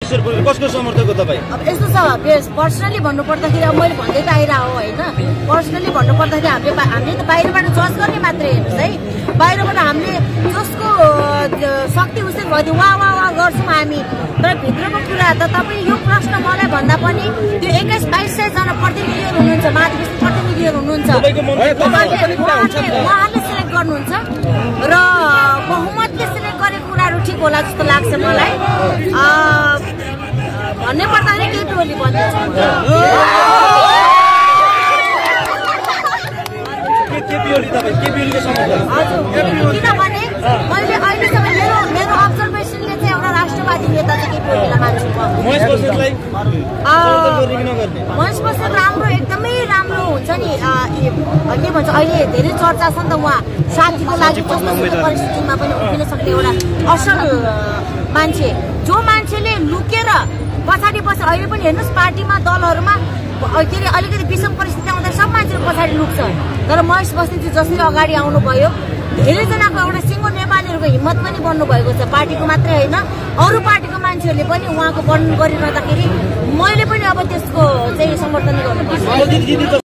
विश्वेश्वर पुरेल कसको समर्थक हो तपाईँ? अब यस्तो छ, पर्सनली भन्नुपर्दाखेरि अब मैले भन्दै त आइरहेको हो होइन। पर्सनली भन्नुपर्दाखेरि हामीले त बाहिरबाट जज गर्ने मात्रै हेर्नुहोस् है। बाहिरबाट हामीले जसको शक्ति उसले भइदियो वाह वाह वाह गर्छौँ हामी, तर भित्रको कुरा त तपाईँ यो प्रश्न मलाई भन्दा पनि त्यो 21-22 जना प्रतिनिधिहरू हुनुहुन्छ, महाधिवेशन प्रतिनिधिहरू हुनुहुन्छ, उहाँले सिलेक्ट गर्नुहुन्छ र बहुमतले सिलेक्ट गरेको कुराहरू ठिक होला जस्तो लाग्छ मलाई। भन्ने पर्दाखेरि केपी ओली भनिन्छ। किनभने मैले अहिलेसम्म मेरो अब्जर्भेसनले चाहिँ एउटा राष्ट्रवादी नेता चाहिँ केपी ओलीलाई मान्छु। महेश बस्नेत राम्रो, एकदमै राम्रो हुन्छ नि। के भन्छ अहिले धेरै चर्चा छ नि त, उहाँ साथीको लागि जस्तो परिस्थितिमा पनि उभिन सक्ने एउटा असल मान्छे, जो मान्छेले लुकेर पछाडि बस्छ। अहिले पनि हेर्नुहोस् पार्टीमा दलहरूमा के अरे अलिकति विषम परिस्थिति आउँदा सब मान्छेले पछाडि लुक्छ, तर महेश बस्नेत जसरी अगाडि आउनुभयो धेरैजनाको एउटा सिङ्गो नेपालीहरूको हिम्मत पनि बन्नु भएको छ। पार्टीको मात्रै होइन अरू पार्टीको मान्छेहरूले पनि उहाँको वर्णन गरिरहँदाखेरि मैले पनि अब त्यसको चाहिँ समर्थन गर्नुपर्छ।